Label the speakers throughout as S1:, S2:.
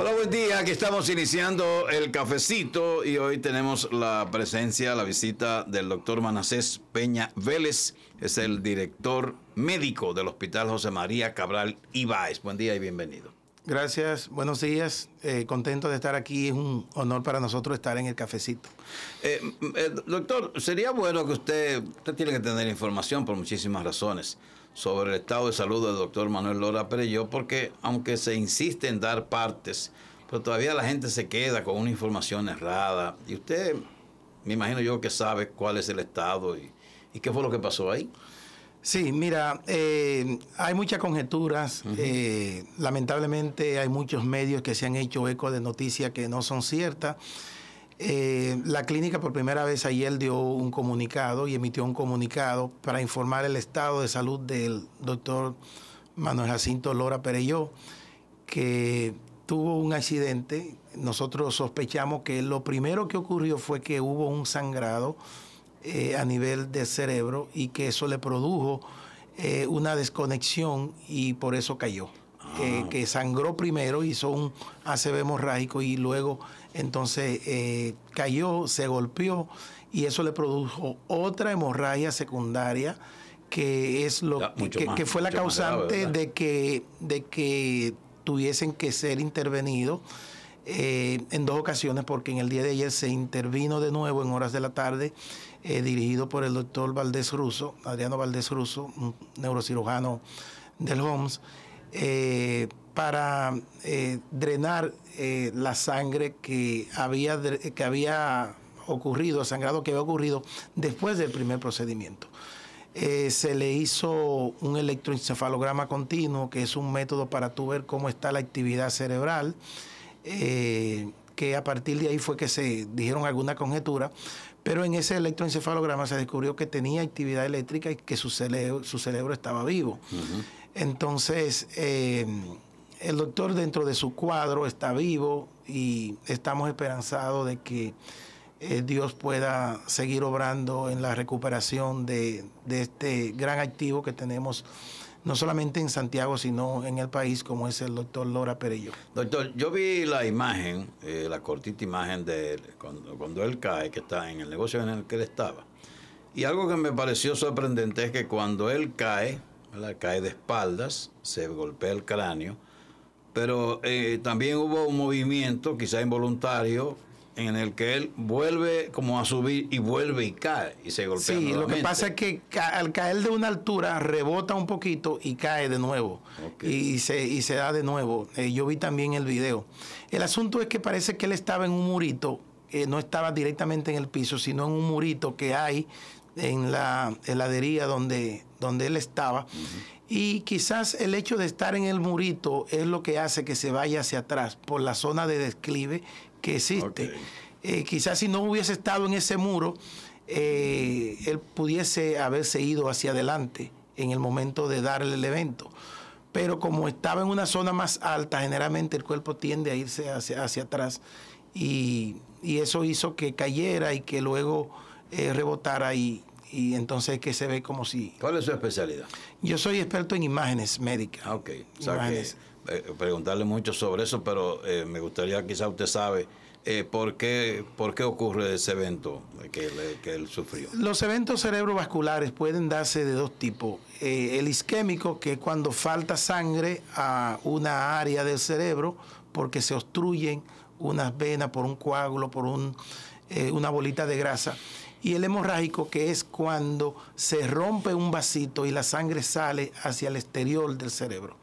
S1: Hola, buen día. Aquí estamos iniciando el cafecito y hoy tenemos la presencia, la visita del doctor Manasés Peña Vélez. Es el director médico del Hospital José María Cabral Ibáez. Buen día y bienvenido.
S2: Gracias, buenos días. Contento de estar aquí. Es un honor para nosotros estar en el cafecito.
S1: Doctor, sería bueno que usted tiene que tener información por muchísimas razones sobre el estado de salud del doctor Manuel Lora Perelló, porque aunque se insiste en dar partes, pero todavía la gente se queda con una información errada. Y usted, me imagino yo que sabe cuál es el estado y qué fue lo que pasó ahí.
S2: Sí, mira, hay muchas conjeturas. Lamentablemente hay muchos medios que se han hecho eco de noticias que no son ciertas. La clínica por primera vez ayer dio un comunicado y emitió un comunicado para informar el estado de salud del doctor Manuel Jacinto Lora Perelló, que tuvo un accidente. Nosotros sospechamos que lo primero que ocurrió fue que hubo un sangrado a nivel del cerebro y que eso le produjo una desconexión y por eso cayó. Que sangró primero, hizo un ACV hemorrágico y luego entonces cayó, se golpeó y eso le produjo otra hemorragia secundaria que es lo que fue la causante grave, de que tuviesen que ser intervenidos en dos ocasiones, porque en el día de ayer se intervino de nuevo en horas de la tarde, dirigido por el doctor Valdés Russo, Adriano Valdés Russo, un neurocirujano del HOMS, para drenar la sangre que había ocurrido, sangrado que había ocurrido después del primer procedimiento. Se le hizo un electroencefalograma continuo, que es un método para tú ver cómo está la actividad cerebral, que a partir de ahí fue que se dijeron alguna conjetura, pero en ese electroencefalograma se descubrió que tenía actividad eléctrica y que su cerebro estaba vivo. Entonces, el doctor dentro de su cuadro está vivo y estamos esperanzados de que Dios pueda seguir obrando en la recuperación de este gran activo que tenemos, no solamente en Santiago, sino en el país, como es el doctor Lora Perelló.
S1: Doctor, yo vi la imagen, la cortita imagen de él, cuando él cae, que está en el negocio en el que él estaba. Y algo que me pareció sorprendente es que cuando él cae, ¿verdad?, cae de espaldas, se golpea el cráneo, pero también hubo un movimiento, quizá involuntario, en el que él vuelve como a subir y vuelve y cae y se golpea nuevamente.
S2: Lo que pasa es que al caer de una altura rebota un poquito y cae de nuevo. Y se da de nuevo. Yo vi también el video. El asunto es que parece que él estaba en un murito, no estaba directamente en el piso, sino en un murito que hay en la heladería donde él estaba. Y quizás el hecho de estar en el murito es lo que hace que se vaya hacia atrás por la zona de declive que existe. Quizás si no hubiese estado en ese muro, él pudiese haberse ido hacia adelante en el momento de darle el evento. Pero como estaba en una zona más alta, generalmente el cuerpo tiende a irse hacia atrás y eso hizo que cayera y que luego rebotara y entonces que se ve como si...
S1: ¿Cuál es su especialidad?
S2: Yo soy experto en imágenes médicas.
S1: Ok, o sea imágenes. Preguntarle mucho sobre eso, pero me gustaría, quizá usted sabe, ¿por qué ocurre ese evento que él sufrió?
S2: Los eventos cerebrovasculares pueden darse de dos tipos. El isquémico, que es cuando falta sangre a una área del cerebro porque se obstruyen unas venas por un coágulo, por una bolita de grasa. Y el hemorrágico, que es cuando se rompe un vasito y la sangre sale hacia el exterior del cerebro.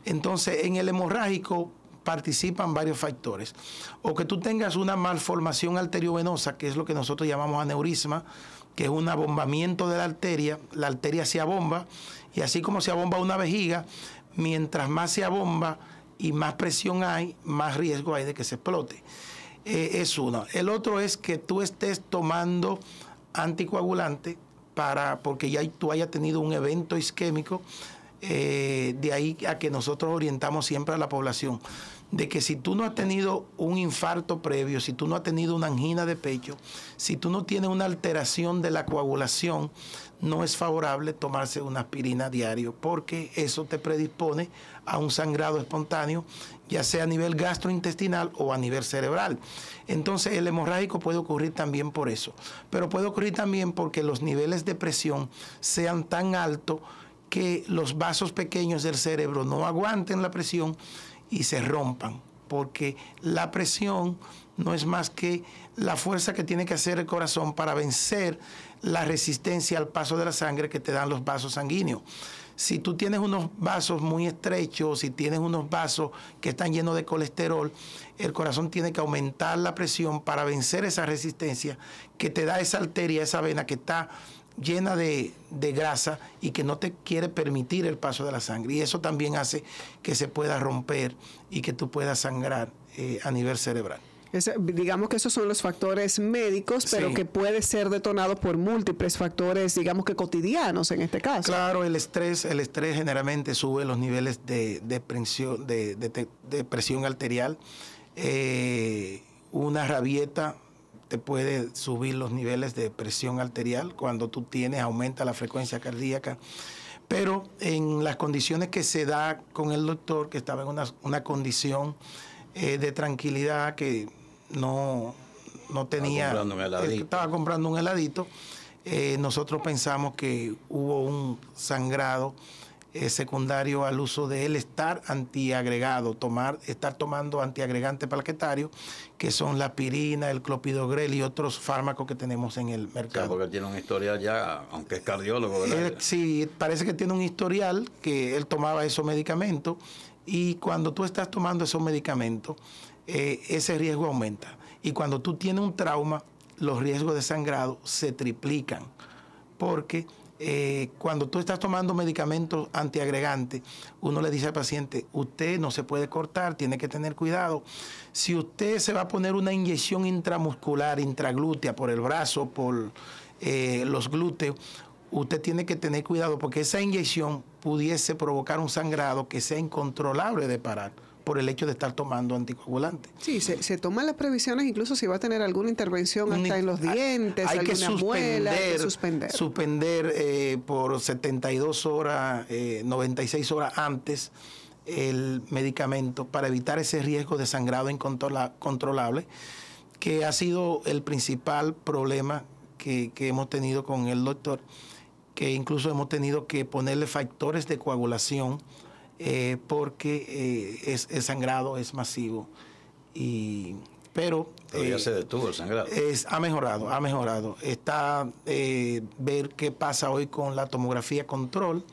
S2: Entonces, en el hemorrágico participan varios factores. O que tú tengas una malformación arteriovenosa, que es lo que nosotros llamamos aneurisma, que es un abombamiento de la arteria se abomba, y así como se abomba una vejiga, mientras más se abomba y más presión hay, más riesgo hay de que se explote. Es uno. El otro es que tú estés tomando anticoagulante porque ya tú hayas tenido un evento isquémico De ahí a que nosotros orientamos siempre a la población de que si tú no has tenido un infarto previo, si tú no has tenido una angina de pecho, si tú no tienes una alteración de la coagulación, no es favorable tomarse una aspirina diario, porque eso te predispone a un sangrado espontáneo, ya sea a nivel gastrointestinal o a nivel cerebral. Entonces el hemorrágico puede ocurrir también por eso, pero puede ocurrir también porque los niveles de presión sean tan altos que los vasos pequeños del cerebro no aguanten la presión y se rompan, porque la presión no es más que la fuerza que tiene que hacer el corazón para vencer la resistencia al paso de la sangre que te dan los vasos sanguíneos. Si tú tienes unos vasos muy estrechos, si tienes unos vasos que están llenos de colesterol, el corazón tiene que aumentar la presión para vencer esa resistencia que te da esa arteria, esa vena que está llena de grasa y que no te quiere permitir el paso de la sangre. Y eso también hace que se pueda romper y que tú puedas sangrar a nivel cerebral.
S3: Digamos que esos son los factores médicos, pero sí, que puede ser detonado por múltiples factores, digamos que cotidianos en este caso.
S2: Claro, el estrés generalmente sube los niveles de presión arterial. Una rabieta te puede subir los niveles de presión arterial. Cuando tú aumenta la frecuencia cardíaca. Pero en las condiciones que se da con el doctor, que estaba en una condición de tranquilidad, que no tenía, estaba comprando un heladito, nosotros pensamos que hubo un sangrado secundario al uso del estar antiagregado, estar tomando antiagregantes plaquetarios, que son la aspirina, el clopidogrel y otros fármacos que tenemos en el mercado.
S1: O sea, porque tiene un historial ya, aunque es cardiólogo, ¿verdad?
S2: Sí, parece que tiene un historial, que él tomaba esos medicamentos, y cuando tú estás tomando esos medicamentos, ese riesgo aumenta. Y cuando tú tienes un trauma, los riesgos de sangrado se triplican, porque cuando tú estás tomando medicamentos antiagregantes, uno le dice al paciente, usted no se puede cortar, tiene que tener cuidado. Si usted se va a poner una inyección intramuscular, intraglútea, por el brazo, por los glúteos, usted tiene que tener cuidado, porque esa inyección pudiese provocar un sangrado que sea incontrolable de parar por el hecho de estar tomando anticoagulantes.
S3: Sí, se toman las previsiones, incluso si va a tener alguna intervención hasta en los dientes,
S2: hay
S3: alguna muela, hay que
S2: suspender por 72 horas, 96 horas antes el medicamento para evitar ese riesgo de sangrado incontrolable, que ha sido el principal problema que hemos tenido con el doctor, que incluso hemos tenido que ponerle factores de coagulación porque el sangrado es masivo. Pero
S1: ya se detuvo el sangrado.
S2: Ha mejorado. Está ver qué pasa hoy con la tomografía control,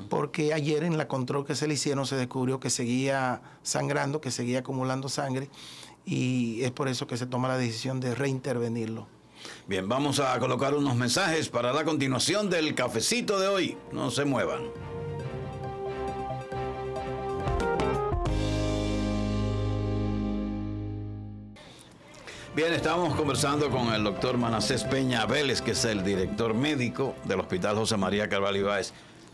S2: porque ayer en la control que se le hicieron se descubrió que seguía sangrando, que seguía acumulando sangre, y es por eso que se toma la decisión de reintervenirlo.
S1: Bien, vamos a colocar unos mensajes para la continuación del cafecito de hoy. No se muevan. Bien, estamos conversando con el doctor Manasés Peña Vélez, que es el director médico del Hospital José María Cabral Ibáez.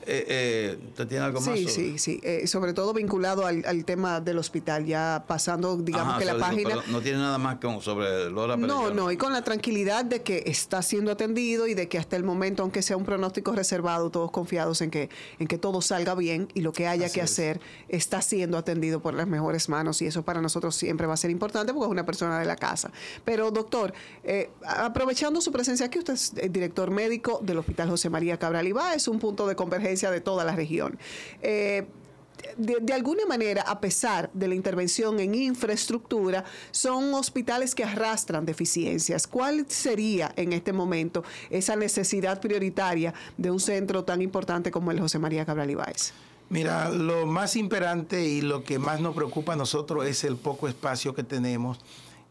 S1: ¿Usted tiene algo más?
S3: Sí. Sobre todo vinculado al tema del hospital, ya pasando, digamos, que la página...
S1: no tiene nada más sobre Lola Perelló.
S3: No, y con la tranquilidad de que está siendo atendido y de que hasta el momento, aunque sea un pronóstico reservado, todos confiados en que todo salga bien y lo que haya que hacer está siendo atendido por las mejores manos, y eso para nosotros siempre va a ser importante porque es una persona de la casa. Pero, doctor, aprovechando su presencia aquí, usted es el director médico del Hospital José María Cabral Ibáez, un punto de convergencia de toda la región. De alguna manera, a pesar de la intervención en infraestructura, son hospitales que arrastran deficiencias. ¿Cuál sería en este momento esa necesidad prioritaria de un centro tan importante como el José María Cabral Ibáez?
S2: Mira, lo más imperante y lo que más nos preocupa a nosotros es el poco espacio que tenemos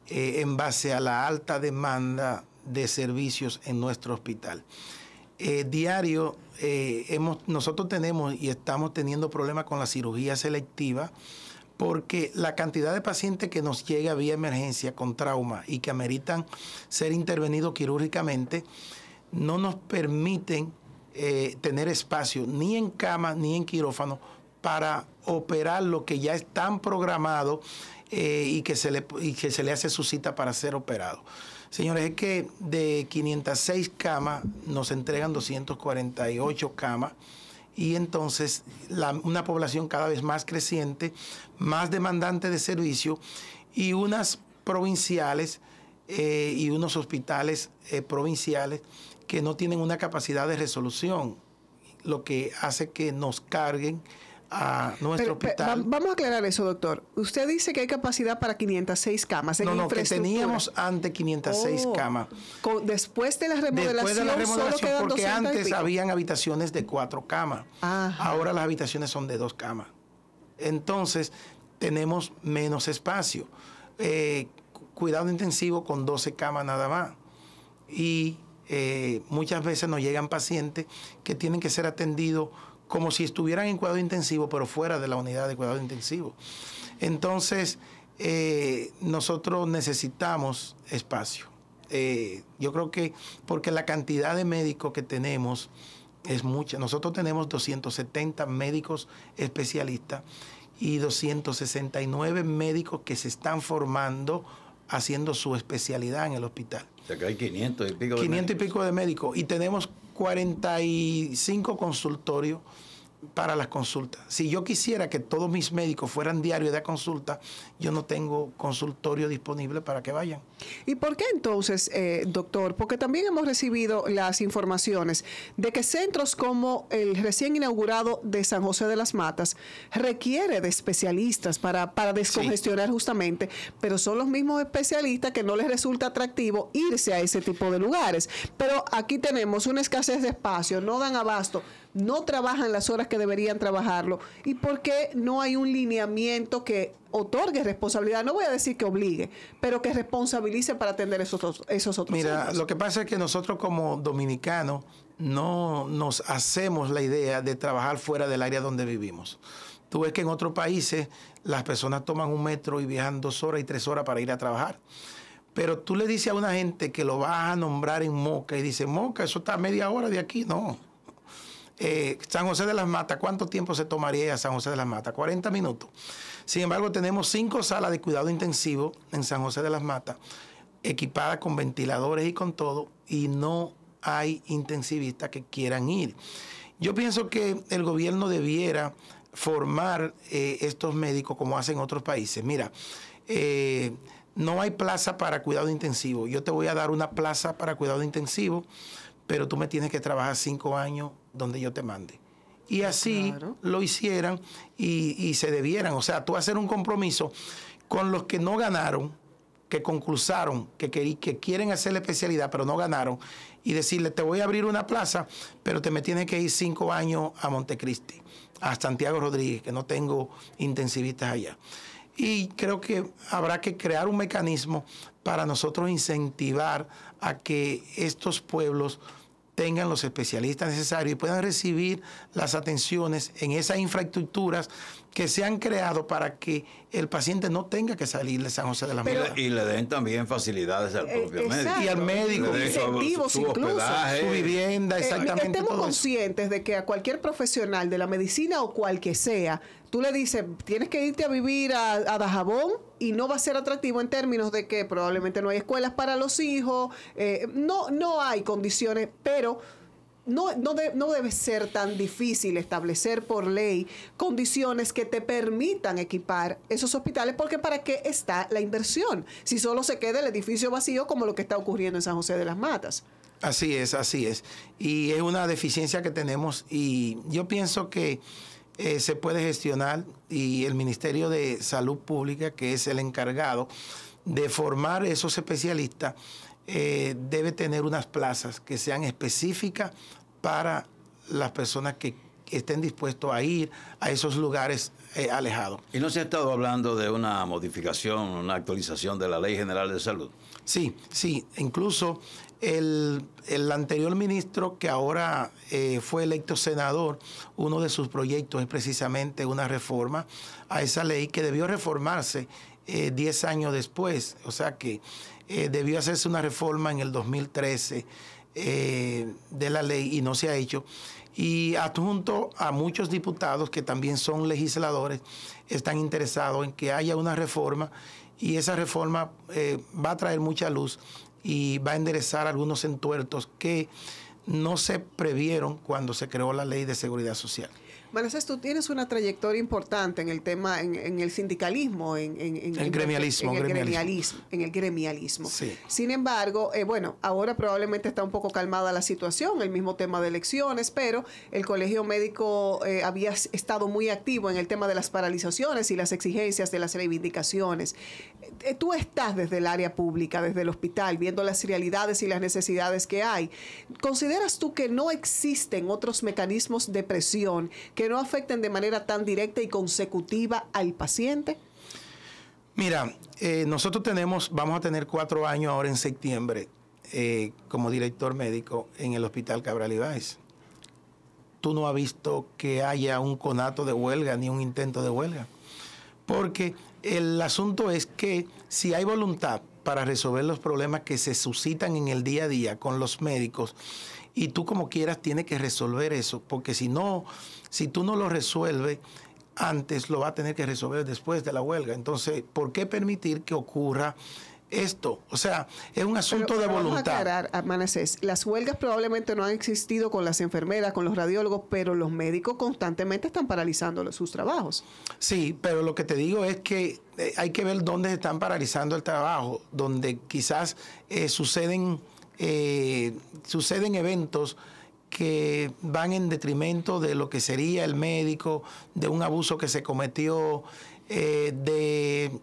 S2: en base a la alta demanda de servicios en nuestro hospital. Diario nosotros tenemos y estamos teniendo problemas con la cirugía selectiva, porque la cantidad de pacientes que nos llega vía emergencia con trauma y que ameritan ser intervenidos quirúrgicamente no nos permiten tener espacio ni en cama ni en quirófano para operar lo que ya están programados y que se le hace su cita para ser operado. Señores, es que de 506 camas nos entregan 248 camas y entonces una población cada vez más creciente, más demandante de servicio y unas provinciales y unos hospitales provinciales que no tienen una capacidad de resolución, lo que hace que nos carguen a nuestro hospital.
S3: Vamos a aclarar eso, doctor. Usted dice que hay capacidad para 506 camas en
S2: infraestructura. Que teníamos antes 506 camas.
S3: Después de la remodelación, solo quedan
S2: porque antes habían habitaciones de 4 camas. Ajá. Ahora las habitaciones son de 2 camas. Entonces, tenemos menos espacio. Cuidado intensivo con 12 camas nada más. Y muchas veces nos llegan pacientes que tienen que ser atendidos como si estuvieran en cuidado intensivo, pero fuera de la unidad de cuidado intensivo. Entonces, nosotros necesitamos espacio. Yo creo que porque la cantidad de médicos que tenemos es mucha. Nosotros tenemos 270 médicos especialistas y 269 médicos que se están formando haciendo su especialidad en el hospital.
S1: O sea que hay 500 y pico de médicos.
S2: 500 y pico de médicos. Y tenemos 45 consultorios para las consultas. Si yo quisiera que todos mis médicos fueran diarios de consulta, yo no tengo consultorio disponible para que vayan.
S3: ¿Y por qué entonces, doctor? Porque también hemos recibido las informaciones de que centros como el recién inaugurado de San José de las Matas requiere de especialistas para descongestionar justamente, pero son los mismos especialistas que no les resulta atractivo irse a ese tipo de lugares. Pero aquí tenemos una escasez de espacio, no dan abasto, no trabajan las horas que deberían trabajarlo. ¿Y por qué no hay un lineamiento que otorgue responsabilidad? No voy a decir que obligue, pero que responsabilice para atender esos otros
S2: Mira,
S3: centros.
S2: Lo que pasa es que nosotros como dominicanos no nos hacemos la idea de trabajar fuera del área donde vivimos. Tú ves que en otros países las personas toman un metro y viajan 2 horas y 3 horas para ir a trabajar. Pero tú le dices a una gente que lo vas a nombrar en Moca y dice, Moca, eso está a media hora de aquí. No. San José de las Matas, ¿cuánto tiempo se tomaría a San José de las Matas? 40 minutos. Sin embargo, tenemos 5 salas de cuidado intensivo en San José de las Matas, equipadas con ventiladores y con todo, y no hay intensivistas que quieran ir. Yo pienso que el gobierno debiera formar estos médicos como hacen otros países. Mira, no hay plaza para cuidado intensivo. Yo te voy a dar una plaza para cuidado intensivo, pero tú me tienes que trabajar 5 años donde yo te mande. Y así lo hicieran y se debieran. O sea, tú hacer un compromiso con los que no ganaron, que concursaron, que quieren hacer la especialidad, pero no ganaron, y decirle, te voy a abrir una plaza, pero te me tienes que ir 5 años a Montecristi, a Santiago Rodríguez, que no tengo intensivistas allá. Y creo que habrá que crear un mecanismo para nosotros incentivar a que estos pueblos tengan los especialistas necesarios y puedan recibir las atenciones en esas infraestructuras que se han creado para que el paciente no tenga que salir de San José de las Matas.
S1: Y le den también facilidades al propio médico.
S2: Y al médico.
S3: Incentivos
S1: su
S3: incluso.
S1: Hospedaje.
S2: Su vivienda, exactamente.
S3: Estemos
S2: todo
S3: conscientes de que a cualquier profesional de la medicina o cual que sea, tú le dices, tienes que irte a vivir a Dajabón y no va a ser atractivo en términos de que probablemente no hay escuelas para los hijos, no hay condiciones, pero no debe ser tan difícil establecer por ley condiciones que te permitan equipar esos hospitales, porque ¿para qué está la inversión? Si solo se queda el edificio vacío como lo que está ocurriendo en San José de las Matas.
S2: Así es, así es. Y es una deficiencia que tenemos y yo pienso que se puede gestionar y el Ministerio de Salud Pública, que es el encargado de formar esos especialistas, debe tener unas plazas que sean específicas para las personas que estén dispuestos a ir a esos lugares alejados.
S1: ¿Y no se ha estado hablando de una modificación, una actualización de la Ley General de Salud?
S2: Sí, sí. Incluso el anterior ministro, que ahora fue electo senador, uno de sus proyectos es precisamente una reforma a esa ley que debió reformarse 10 años después. O sea que debió hacerse una reforma en el 2013 de la ley y no se ha hecho. Y adjunto a muchos diputados que también son legisladores, están interesados en que haya una reforma, y esa reforma va a traer mucha luz y va a enderezar algunos entuertos que no se previeron cuando se creó la Ley de Seguridad Social.
S3: Manassés, tú tienes una trayectoria importante en el tema, en el sindicalismo, en el gremialismo.
S2: Sí.
S3: Sin embargo, bueno, ahora probablemente está un poco calmada la situación, el mismo tema de elecciones, pero el Colegio Médico había estado muy activo en el tema de las paralizaciones y las exigencias de las reivindicaciones. Tú estás desde el área pública, desde el hospital, viendo las realidades y las necesidades que hay. ¿Consideras tú que no existen otros mecanismos de presión que no afecten de manera tan directa y consecutiva al paciente?
S2: Mira, nosotros vamos a tener 4 años ahora en septiembre como director médico en el Hospital Cabral Ibáez. Tú no has visto que haya un conato de huelga ni un intento de huelga. Porque el asunto es que si hay voluntad para resolver los problemas que se suscitan en el día a día con los médicos, y tú como quieras tienes que resolver eso, porque si tú no lo resuelves antes, lo vas a tener que resolver después de la huelga. Entonces, ¿por qué permitir que ocurra esto? O sea, es un asunto de voluntad.
S3: Vamos a aclarar, Manassés, las huelgas probablemente no han existido con las enfermeras, con los radiólogos, pero los médicos constantemente están paralizando sus trabajos.
S2: Sí, pero lo que te digo es que hay que ver dónde se están paralizando el trabajo, donde quizás suceden eventos que van en detrimento de lo que sería el médico, de un abuso que se cometió, de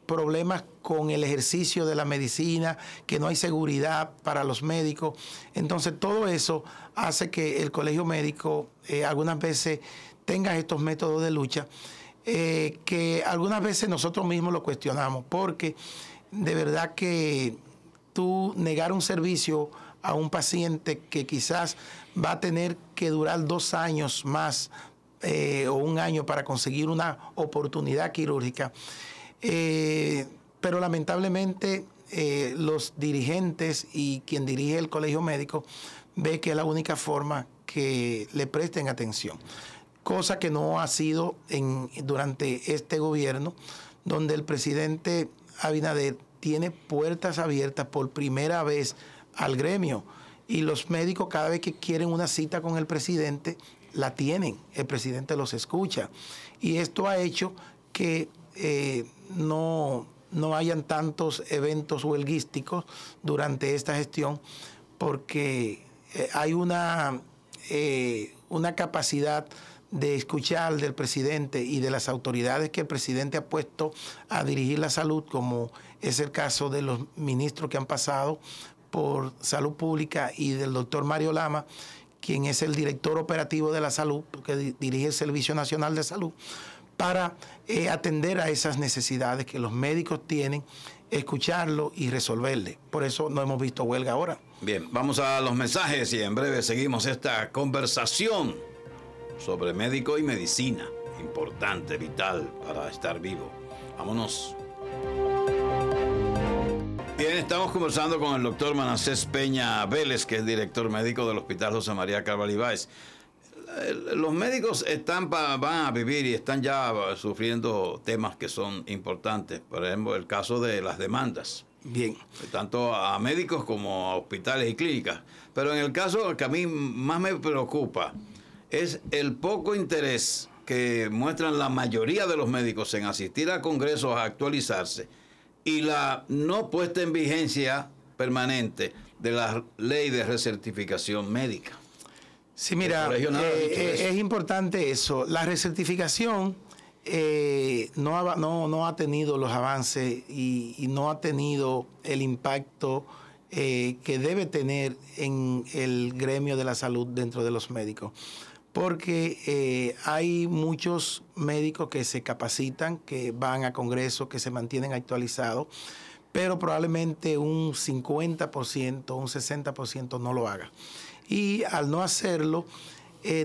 S2: problemas con el ejercicio de la medicina, que no hay seguridad para los médicos. Entonces, todo eso hace que el colegio médico algunas veces tenga estos métodos de lucha, que algunas veces nosotros mismos lo cuestionamos, porque de verdad que tú negar un servicio a un paciente que quizás va a tener que durar 2 años más o 1 año para conseguir una oportunidad quirúrgica. Pero lamentablemente los dirigentes y quien dirige el colegio médico ve que es la única forma que le presten atención. Cosa que no ha sido durante este gobierno, donde el presidente Abinader tiene puertas abiertas por primera vez al gremio, y los médicos cada vez que quieren una cita con el presidente la tienen, el presidente los escucha, y esto ha hecho que no hayan tantos eventos huelguísticos durante esta gestión, porque hay una capacidad de escuchar del presidente y de las autoridades que el presidente ha puesto a dirigir la salud, como es el caso de los ministros que han pasado por Salud Pública y del doctor Mario Lama, quien es el director operativo de la salud, que dirige el Servicio Nacional de Salud, para atender a esas necesidades que los médicos tienen, escucharlo y resolverle. Por eso no hemos visto huelga ahora.
S1: Bien, vamos a los mensajes y en breve seguimos esta conversación sobre médico y medicina. Importante, vital para estar vivo. Vámonos. Bien, estamos conversando con el doctor Manassés Peña Vélez, que es director médico del Hospital José María Cabral Ibáez. Los médicos van a vivir y están ya sufriendo temas que son importantes. Por ejemplo, el caso de las demandas.
S2: Bien.
S1: Tanto a médicos como a hospitales y clínicas. Pero en el caso que a mí más me preocupa es el poco interés que muestran la mayoría de los médicos en asistir a congresos a actualizarse y la no puesta en vigencia permanente de la ley de recertificación médica.
S2: Sí, mira, es importante eso. La recertificación no ha tenido los avances y no ha tenido el impacto que debe tener en el gremio de la salud dentro de los médicos. Porque hay muchos médicos que se capacitan, que van a congresos, que se mantienen actualizados, pero probablemente un 50%, un 60% no lo haga. Y al no hacerlo,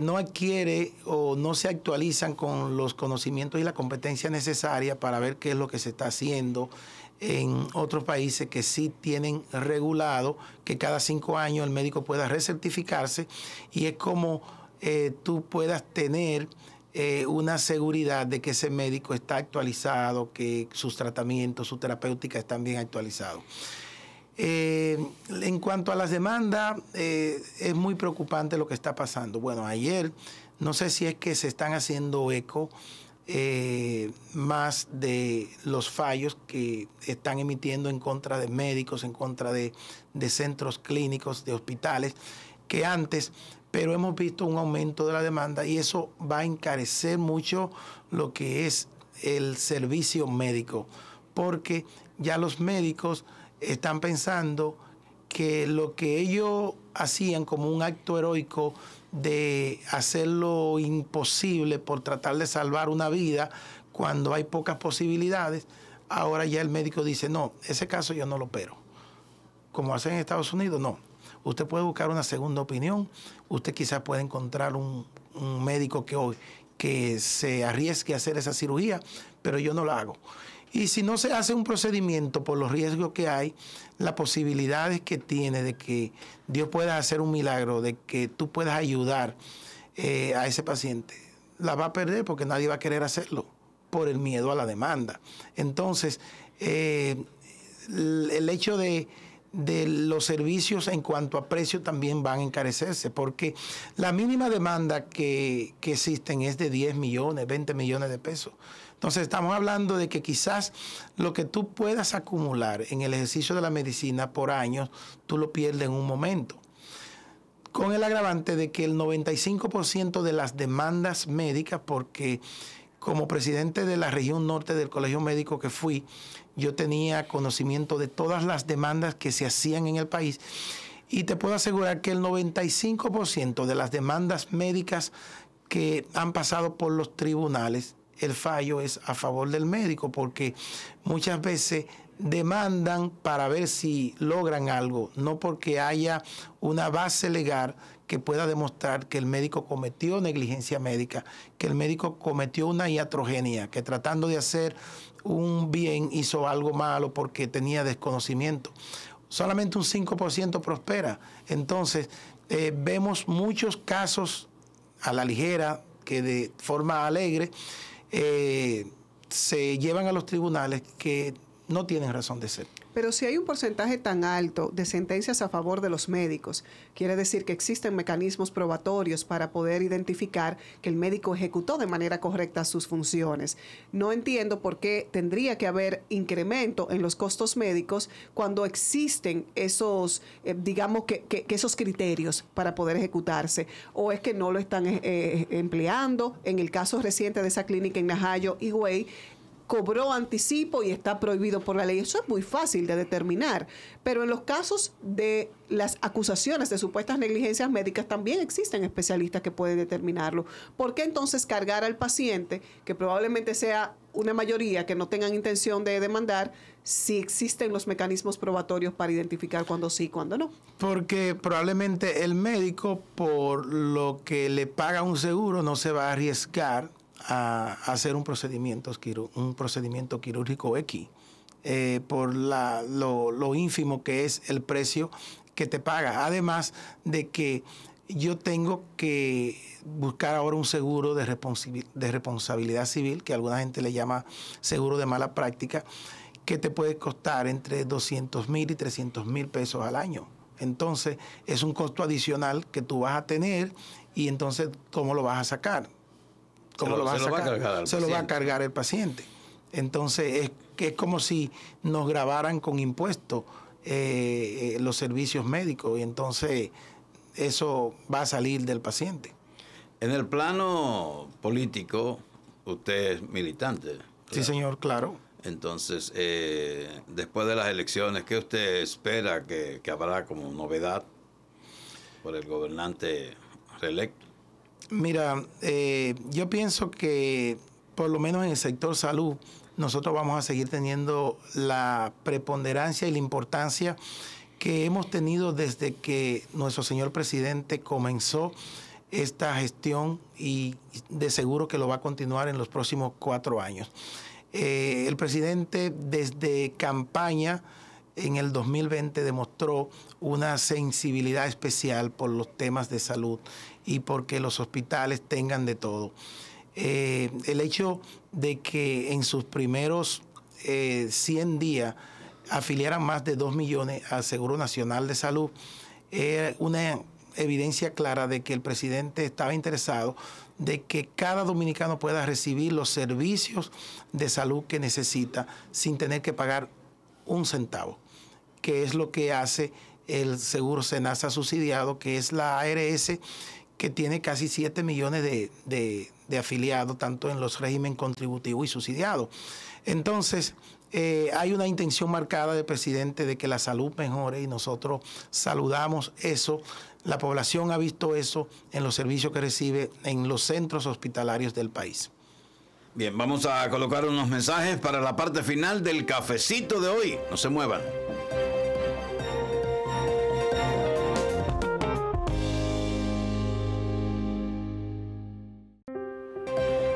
S2: no adquiere o no se actualizan con los conocimientos y la competencia necesaria para ver qué es lo que se está haciendo en otros países que sí tienen regulado que cada 5 años el médico pueda recertificarse, y es como tú puedas tener una seguridad de que ese médico está actualizado, que sus tratamientos, su terapéutica están bien actualizados. En cuanto a las demandas, es muy preocupante lo que está pasando. Bueno, ayer, no sé si es que se están haciendo eco más de los fallos que están emitiendo en contra de médicos, en contra de centros clínicos, de hospitales, que antes, pero hemos visto un aumento de la demanda y eso va a encarecer mucho lo que es el servicio médico, porque ya los médicos están pensando que lo que ellos hacían como un acto heroico de hacer lo imposible por tratar de salvar una vida cuando hay pocas posibilidades, ahora ya el médico dice, no, ese caso yo no lo opero. Como hacen en Estados Unidos, no. Usted puede buscar una segunda opinión, usted quizás puede encontrar un médico que se arriesgue a hacer esa cirugía, pero yo no la hago. Y si no se hace un procedimiento por los riesgos que hay, las posibilidades que tiene de que Dios pueda hacer un milagro, de que tú puedas ayudar a ese paciente, la va a perder porque nadie va a querer hacerlo por el miedo a la demanda. Entonces, el hecho de los servicios en cuanto a precio también van a encarecerse, porque la mínima demanda que existen es de 10 millones, 20 millones de pesos. Entonces estamos hablando de que quizás lo que tú puedas acumular en el ejercicio de la medicina por años, tú lo pierdes en un momento. Con el agravante de que el 95% de las demandas médicas, porque como presidente de la región norte del Colegio Médico que fui, yo tenía conocimiento de todas las demandas que se hacían en el país y te puedo asegurar que el 95% de las demandas médicas que han pasado por los tribunales, el fallo es a favor del médico, porque muchas veces demandan para ver si logran algo, no porque haya una base legal que pueda demostrar que el médico cometió negligencia médica, que el médico cometió una iatrogenia, que tratando de hacer un bien hizo algo malo porque tenía desconocimiento. Solamente un 5% prospera. Entonces, vemos muchos casos a la ligera que de forma alegre se llevan a los tribunales que no tienen razón de ser.
S3: Pero si hay un porcentaje tan alto de sentencias a favor de los médicos, quiere decir que existen mecanismos probatorios para poder identificar que el médico ejecutó de manera correcta sus funciones. No entiendo por qué tendría que haber incremento en los costos médicos cuando existen esos, digamos que esos criterios para poder ejecutarse, o es que no lo están empleando. En el caso reciente de esa clínica en Najayo, Higüey, cobró anticipo y está prohibido por la ley. Eso es muy fácil de determinar. Pero en los casos de las acusaciones de supuestas negligencias médicas también existen especialistas que pueden determinarlo. ¿Por qué entonces cargar al paciente, que probablemente sea una mayoría que no tengan intención de demandar, si existen los mecanismos probatorios para identificar cuándo sí y cuándo no?
S2: Porque probablemente el médico, por lo que le paga un seguro, no se va a arriesgar a hacer un procedimiento quirúrgico X, por lo ínfimo que es el precio que te paga. Además de que yo tengo que buscar ahora un seguro de responsabilidad civil, que alguna gente le llama seguro de mala práctica, que te puede costar entre 200,000 y 300,000 pesos al año. Entonces, es un costo adicional que tú vas a tener y entonces, ¿cómo lo vas a sacar? ¿Cómo lo vas a sacar? Se lo va a cargar el paciente. Entonces, es como si nos grabaran con impuestos los servicios médicos y entonces eso va a salir del paciente.
S1: En el plano político, usted es militante, ¿verdad?
S2: Sí, señor, claro.
S1: Entonces, después de las elecciones, ¿qué usted espera que habrá como novedad por el gobernante reelecto?
S2: Mira, yo pienso que por lo menos en el sector salud nosotros vamos a seguir teniendo la preponderancia y la importancia que hemos tenido desde que nuestro señor presidente comenzó esta gestión y de seguro que lo va a continuar en los próximos 4 años. El presidente desde campaña en el 2020 demostró una sensibilidad especial por los temas de salud y porque los hospitales tengan de todo. El hecho de que en sus primeros 100 días afiliaran más de 2 millones al Seguro Nacional de Salud es una evidencia clara de que el presidente estaba interesado de que cada dominicano pueda recibir los servicios de salud que necesita sin tener que pagar un centavo, que es lo que hace el Seguro Senasa subsidiado, que es la ARS, que tiene casi 7 millones de afiliados, tanto en los régimen contributivo y subsidiado. Entonces, hay una intención marcada del presidente de que la salud mejore y nosotros saludamos eso. La población ha visto eso en los servicios que recibe en los centros hospitalarios del país.
S1: Bien, vamos a colocar unos mensajes para la parte final del cafecito de hoy. No se muevan.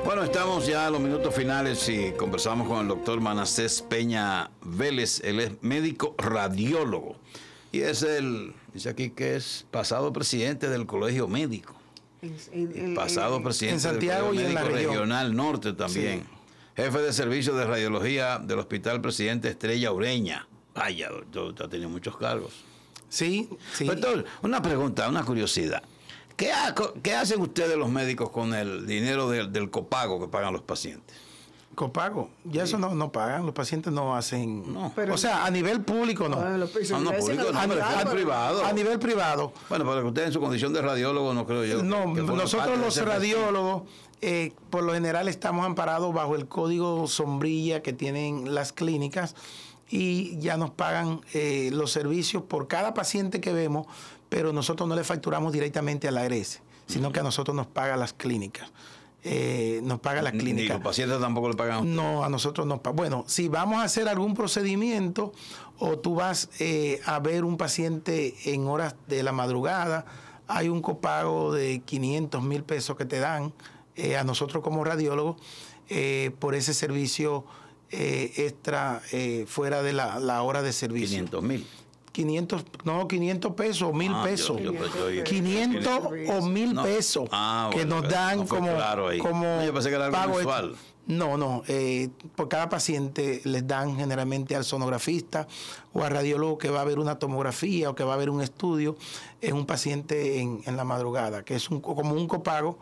S1: Bueno, estamos ya a los minutos finales y conversamos con el doctor Manasés Peña Vélez. Él es médico radiólogo y dice aquí que es pasado presidente del Colegio Médico. Pasado presidente
S2: en Santiago
S1: del
S2: y en la
S1: Médico
S2: región
S1: Regional Norte también. Sí. Jefe de servicio de radiología del Hospital Presidente Estrella Ureña. Vaya, doctor, ha tenido muchos cargos.
S2: Sí, sí.
S1: Doctor, una pregunta, una curiosidad. ¿Qué hacen ustedes los médicos con el dinero del copago que pagan los pacientes?
S2: Copago, ya sí. Eso no pagan, los pacientes no hacen,
S1: no.
S2: Pero, o sea, a nivel público no.
S1: Público, a privado.
S2: A nivel privado.
S1: Bueno, pero que usted en su condición de radiólogo no creo yo.
S2: No, nosotros los radiólogos, por lo general estamos amparados bajo el código sombrilla que tienen las clínicas y ya nos pagan los servicios por cada paciente que vemos, pero nosotros no le facturamos directamente a la ARS, sino que a nosotros nos pagan las clínicas. Nos paga la clínica.
S1: ¿Y los pacientes tampoco le pagan a usted?
S2: No, a nosotros nos pagan. Bueno, si vamos a hacer algún procedimiento o tú vas a ver un paciente en horas de la madrugada, hay un copago de 500,000 pesos que te dan a nosotros como radiólogos por ese servicio extra fuera de la hora de servicio.
S1: 500,000.
S2: 500 pesos o 1,000 pesos. 500 o 1,000 pesos que nos dan como
S1: yo pensé que era algo mensual.
S2: No, por cada paciente les dan generalmente al sonografista o al radiólogo que va a haber una tomografía o que va a haber un estudio en un paciente en la madrugada, que es como un copago.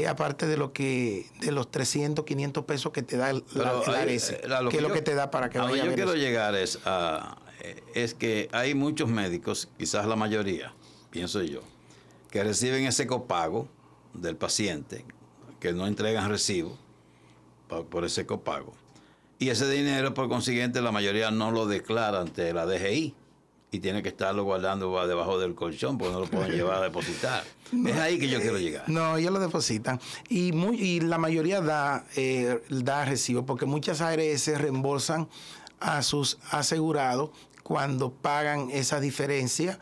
S2: Aparte de los 300, 500 pesos que te da la ARS, que es lo que te da para que vaya a ver.
S1: Yo quiero llegar es que hay muchos médicos, quizás la mayoría, pienso yo, que reciben ese copago del paciente, que no entregan recibo por ese copago. Y ese dinero, por consiguiente, la mayoría no lo declara ante la DGI. Y tiene que estarlo guardando debajo del colchón porque no lo pueden llevar a depositar. No, es ahí que yo quiero llegar.
S2: No, ellos lo depositan. Y la mayoría da recibo porque muchas ARS reembolsan a sus asegurados cuando pagan esa diferencia,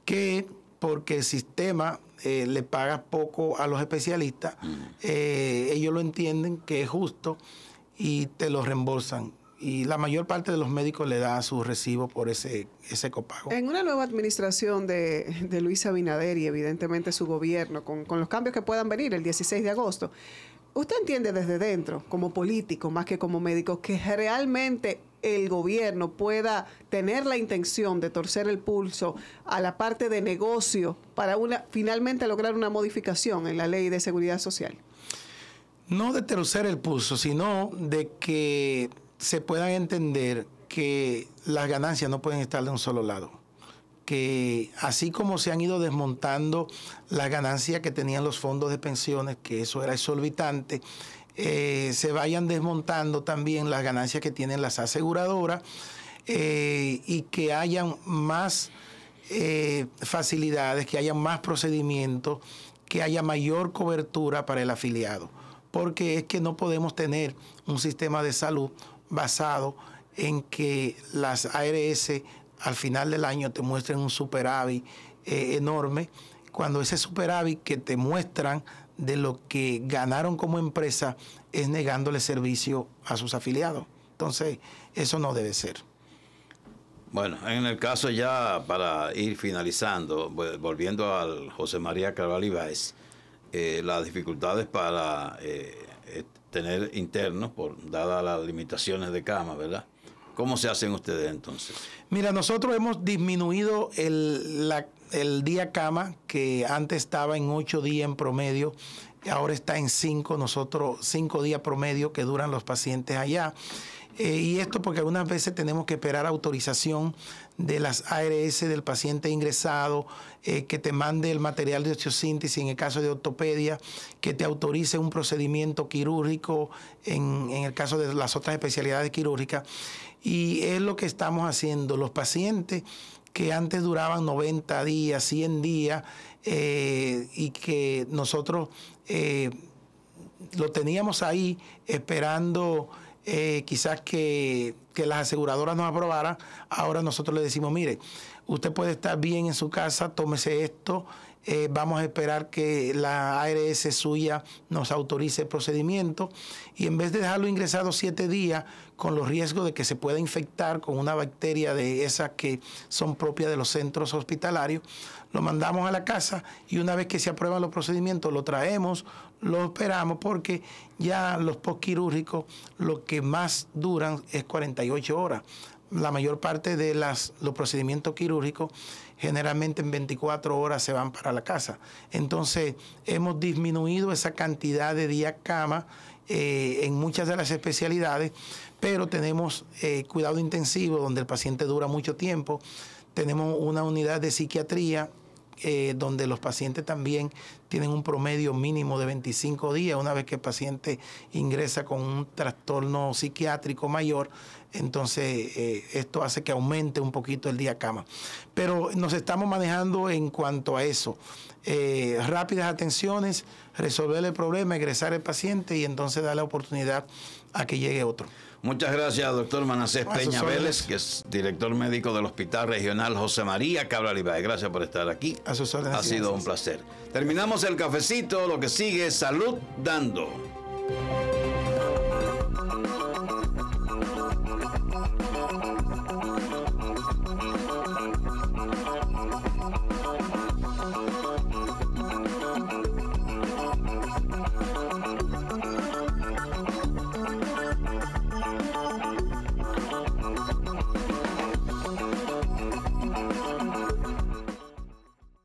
S2: que porque el sistema le paga poco a los especialistas, ellos lo entienden que es justo y te lo reembolsan. Y la mayor parte de los médicos le da su recibo por ese copago.
S3: En una nueva administración de Luis Abinader y evidentemente su gobierno, con los cambios que puedan venir el 16 de agosto, ¿usted entiende desde dentro, como político más que como médico, que realmente el gobierno pueda tener la intención de torcer el pulso a la parte de negocio para finalmente lograr una modificación en la ley de seguridad social?
S2: No de torcer el pulso, sino de que se puedan entender que las ganancias no pueden estar de un solo lado. Que así como se han ido desmontando las ganancias que tenían los fondos de pensiones, que eso era exorbitante, se vayan desmontando también las ganancias que tienen las aseguradoras y que hayan más facilidades, que haya más procedimientos, que haya mayor cobertura para el afiliado. Porque es que no podemos tener un sistema de salud basado en que las ARS al final del año te muestren un superávit enorme cuando ese superávit que te muestran de lo que ganaron como empresa es negándole servicio a sus afiliados. Entonces, eso no debe ser.
S1: Bueno, en el caso ya para ir finalizando, volviendo al José María Cabral Ibáez, las dificultades para tener internos, dadas las limitaciones de cama, ¿verdad? ¿Cómo se hacen ustedes entonces?
S2: Mira, nosotros hemos disminuido el día cama, que antes estaba en 8 días en promedio, ahora está en 5, 5 días promedio que duran los pacientes allá. Y esto porque algunas veces tenemos que esperar autorización de las ARS del paciente ingresado, que te mande el material de osteosíntesis en el caso de ortopedia, que te autorice un procedimiento quirúrgico en el caso de las otras especialidades quirúrgicas. Y es lo que estamos haciendo. Los pacientes que antes duraban 90 días, 100 días, y que nosotros lo teníamos ahí esperando quizás que las aseguradoras nos aprobaran, ahora nosotros le decimos, mire, usted puede estar bien en su casa, tómese esto, vamos a esperar que la ARS suya nos autorice el procedimiento, y en vez de dejarlo ingresado 7 días con los riesgos de que se pueda infectar con una bacteria de esas que son propias de los centros hospitalarios, lo mandamos a la casa y una vez que se aprueban los procedimientos lo traemos, lo operamos, porque ya los postquirúrgicos lo que más duran es 48 horas. La mayor parte de los procedimientos quirúrgicos generalmente en 24 horas se van para la casa. Entonces hemos disminuido esa cantidad de días cama en muchas de las especialidades, pero tenemos cuidado intensivo donde el paciente dura mucho tiempo. Tenemos una unidad de psiquiatría donde los pacientes también tienen un promedio mínimo de 25 días. Una vez que el paciente ingresa con un trastorno psiquiátrico mayor, entonces esto hace que aumente un poquito el día cama. Pero nos estamos manejando en cuanto a eso. Rápidas atenciones, resolver el problema, ingresar el paciente y entonces dar la oportunidad a que llegue otro.
S1: Muchas gracias, doctor Manasés Peña Vélez, que es director médico del Hospital Regional José María Cabral Ibáez. Gracias por estar aquí.
S2: A sus órdenes.
S1: Ha sido un placer. Terminamos el cafecito. Lo que sigue es Salud Dando.